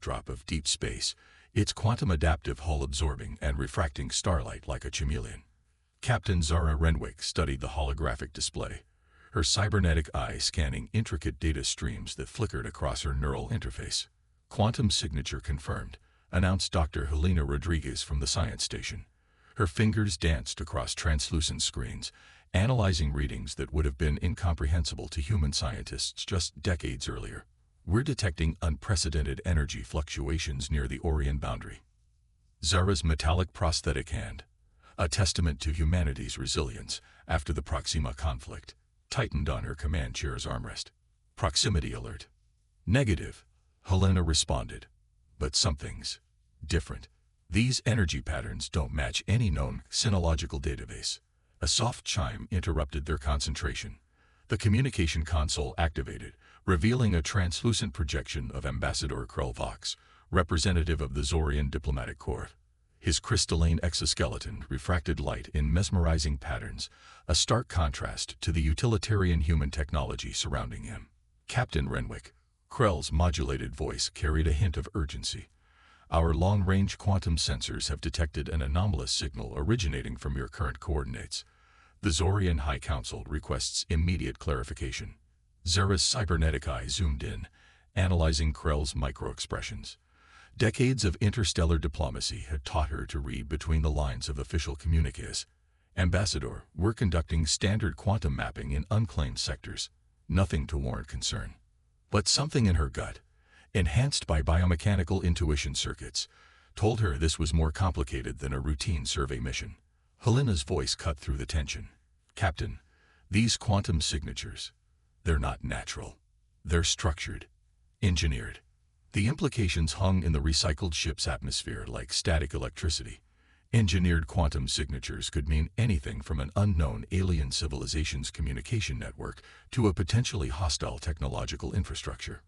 backdrop of deep space, its quantum-adaptive hull absorbing and refracting starlight like a chameleon. Captain Zara Renwick studied the holographic display, her cybernetic eye scanning intricate data streams that flickered across her neural interface. "Quantum signature confirmed," announced Dr. Helena Rodriguez from the science station. Her fingers danced across translucent screens, analyzing readings that would have been incomprehensible to human scientists just decades earlier. "We're detecting unprecedented energy fluctuations near the Orion boundary." Zara's metallic prosthetic hand, a testament to humanity's resilience after the Proxima conflict, tightened on her command chair's armrest. "Proximity alert." "Negative," Helena responded. "But something's different. These energy patterns don't match any known sinological database." A soft chime interrupted their concentration. The communication console activated, revealing a translucent projection of Ambassador Krell Vox, representative of the Zorian diplomatic corps. His crystalline exoskeleton refracted light in mesmerizing patterns, a stark contrast to the utilitarian human technology surrounding him. "Captain Renwick," Krell's modulated voice carried a hint of urgency. "Our long-range quantum sensors have detected an anomalous signal originating from your current coordinates. The Zorian High Council requests immediate clarification." Zara's cybernetic eye zoomed in, analyzing Krell's micro-expressions. Decades of interstellar diplomacy had taught her to read between the lines of official communiques. "Ambassador, we're conducting standard quantum mapping in unclaimed sectors." Nothing to warrant concern. But something in her gut, enhanced by biomechanical intuition circuits, told her this was more complicated than a routine survey mission. Helena's voice cut through the tension. "Captain, these quantum signatures, they're not natural. They're structured, engineered." The implications hung in the recycled ship's atmosphere like static electricity. Engineered quantum signatures could mean anything from an unknown alien civilization's communication network to a potentially hostile technological infrastructure.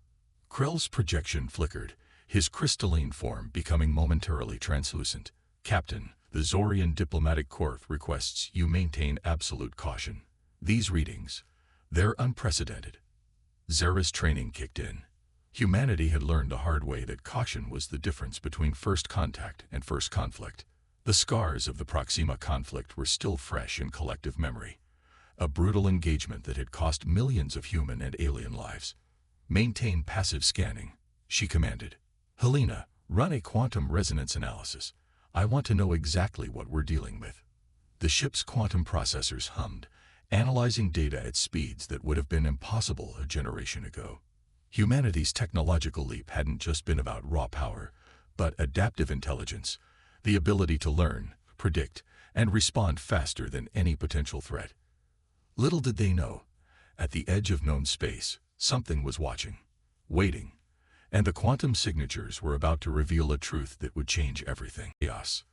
Krell's projection flickered, his crystalline form becoming momentarily translucent. "Captain, the Zorian diplomatic corps requests you maintain absolute caution. These readings, they're unprecedented." Zara's training kicked in. Humanity had learned the hard way that caution was the difference between first contact and first conflict. The scars of the Proxima conflict were still fresh in collective memory. A brutal engagement that had cost millions of human and alien lives. "Maintain passive scanning," she commanded. "Helena, run a quantum resonance analysis. I want to know exactly what we're dealing with." The ship's quantum processors hummed, analyzing data at speeds that would have been impossible a generation ago. Humanity's technological leap hadn't just been about raw power, but adaptive intelligence, the ability to learn, predict, and respond faster than any potential threat. Little did they know, at the edge of known space, something was watching, waiting, and the quantum signatures were about to reveal a truth that would change everything. Chaos.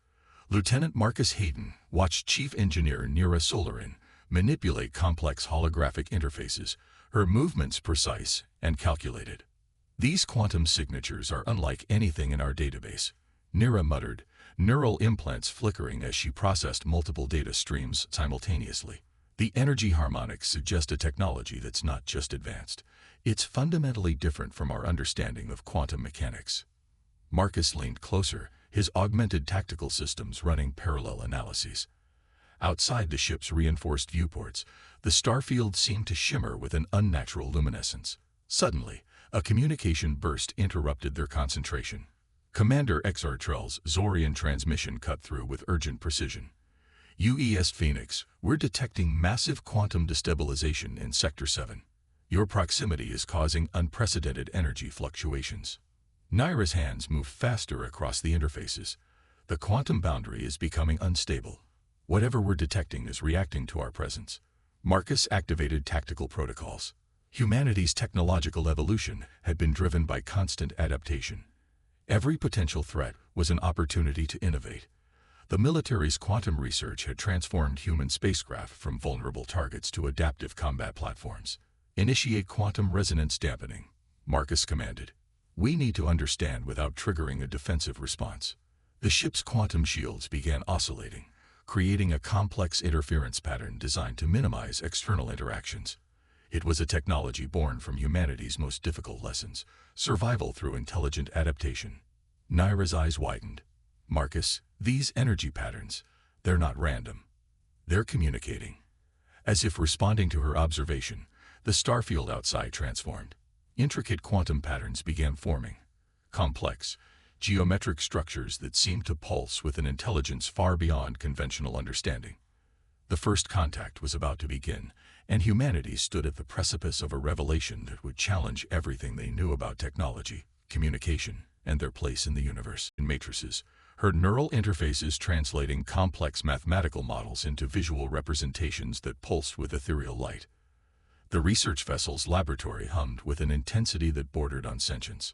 Lieutenant Marcus Hayden watched Chief Engineer Nira Solarin manipulate complex holographic interfaces, her movements precise and calculated. "These quantum signatures are unlike anything in our database," Nira muttered, neural implants flickering as she processed multiple data streams simultaneously. "The energy harmonics suggest a technology that's not just advanced. It's fundamentally different from our understanding of quantum mechanics." Marcus leaned closer, his augmented tactical systems running parallel analyses. Outside the ship's reinforced viewports, the starfield seemed to shimmer with an unnatural luminescence. Suddenly, a communication burst interrupted their concentration. Commander Xartrell's Zorian transmission cut through with urgent precision. "UES Phoenix, we're detecting massive quantum destabilization in Sector 7. Your proximity is causing unprecedented energy fluctuations." Nira's hands moved faster across the interfaces. "The quantum boundary is becoming unstable. Whatever we're detecting is reacting to our presence." Marcus activated tactical protocols. Humanity's technological evolution had been driven by constant adaptation. Every potential threat was an opportunity to innovate. The military's quantum research had transformed human spacecraft from vulnerable targets to adaptive combat platforms. "Initiate quantum resonance dampening," Marcus commanded. "We need to understand without triggering a defensive response." The ship's quantum shields began oscillating, creating a complex interference pattern designed to minimize external interactions. It was a technology born from humanity's most difficult lessons, survival through intelligent adaptation. Naira's eyes widened. Marcus, these energy patterns, they're not random. They're communicating. As if responding to her observation, the starfield outside transformed. Intricate quantum patterns began forming. Complex, geometric structures that seemed to pulse with an intelligence far beyond conventional understanding. The first contact was about to begin, and humanity stood at the precipice of a revelation that would challenge everything they knew about technology, communication, and their place in the universe. In matrices, her neural interfaces translating complex mathematical models into visual representations that pulsed with ethereal light. The research vessel's laboratory hummed with an intensity that bordered on sentience.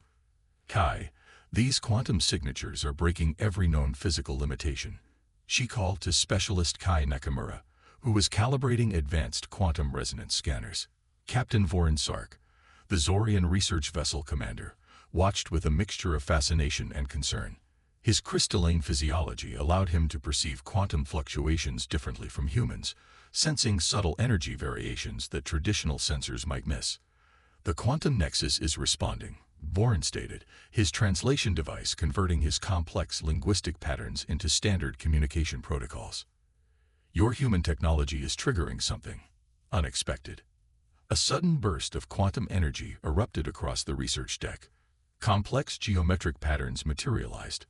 Kai, these quantum signatures are breaking every known physical limitation. She called to specialist Kai Nakamura, who was calibrating advanced quantum resonance scanners. Captain Vorin Sark, the Zorian research vessel commander, watched with a mixture of fascination and concern. His crystalline physiology allowed him to perceive quantum fluctuations differently from humans, sensing subtle energy variations that traditional sensors might miss. The quantum nexus is responding, Vorin stated, his translation device converting his complex linguistic patterns into standard communication protocols. Your human technology is triggering something unexpected. A sudden burst of quantum energy erupted across the research deck. Complex geometric patterns materialized,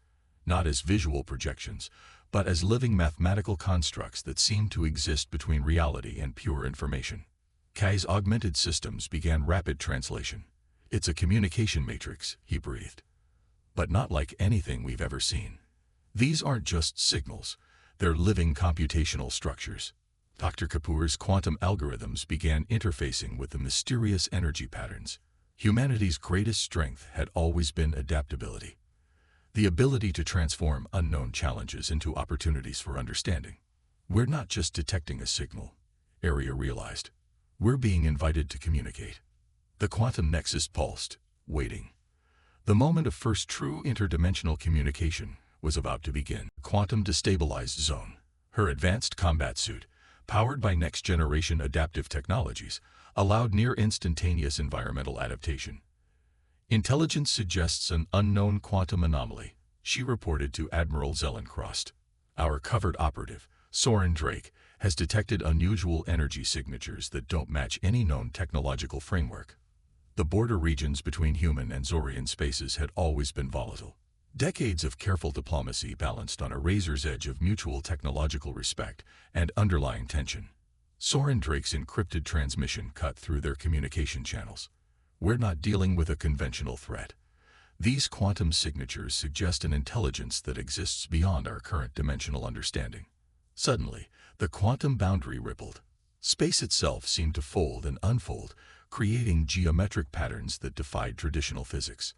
not as visual projections, but as living mathematical constructs that seemed to exist between reality and pure information. Kai's augmented systems began rapid translation. It's a communication matrix, he breathed. But not like anything we've ever seen. These aren't just signals, they're living computational structures. Dr. Kapoor's quantum algorithms began interfacing with the mysterious energy patterns. Humanity's greatest strength had always been adaptability. The ability to transform unknown challenges into opportunities for understanding. We're not just detecting a signal, Aria realized. We're being invited to communicate. The quantum nexus pulsed, waiting. The moment of first true interdimensional communication was about to begin. Quantum destabilized zone. Her advanced combat suit, powered by next-generation adaptive technologies, allowed near-instantaneous environmental adaptation. Intelligence suggests an unknown quantum anomaly, she reported to Admiral Zellencrost. Our covert operative, Soren Drake, has detected unusual energy signatures that don't match any known technological framework. The border regions between human and Zorian spaces had always been volatile. Decades of careful diplomacy balanced on a razor's edge of mutual technological respect and underlying tension. Soren Drake's encrypted transmission cut through their communication channels. We're not dealing with a conventional threat. These quantum signatures suggest an intelligence that exists beyond our current dimensional understanding. Suddenly, the quantum boundary rippled. Space itself seemed to fold and unfold, creating geometric patterns that defied traditional physics.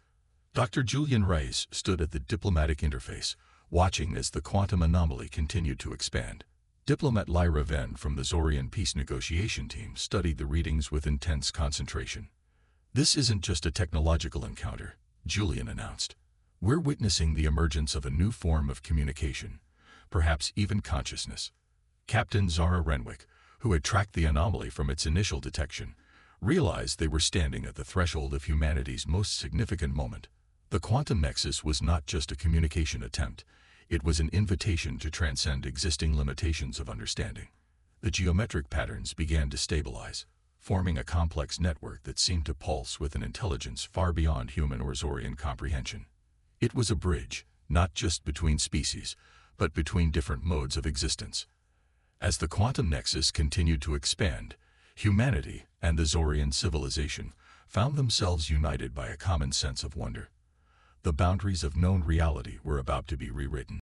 Dr. Julian Reyes stood at the diplomatic interface, watching as the quantum anomaly continued to expand. Diplomat Lyra Venn from the Zorian peace negotiation team studied the readings with intense concentration. This isn't just a technological encounter, Julian announced. We're witnessing the emergence of a new form of communication, perhaps even consciousness. Captain Zara Renwick, who had tracked the anomaly from its initial detection, realized they were standing at the threshold of humanity's most significant moment. The quantum nexus was not just a communication attempt, it was an invitation to transcend existing limitations of understanding. The geometric patterns began to stabilize, forming a complex network that seemed to pulse with an intelligence far beyond human or Zorian comprehension. It was a bridge, not just between species, but between different modes of existence. As the quantum nexus continued to expand, humanity and the Zorian civilization found themselves united by a common sense of wonder. The boundaries of known reality were about to be rewritten.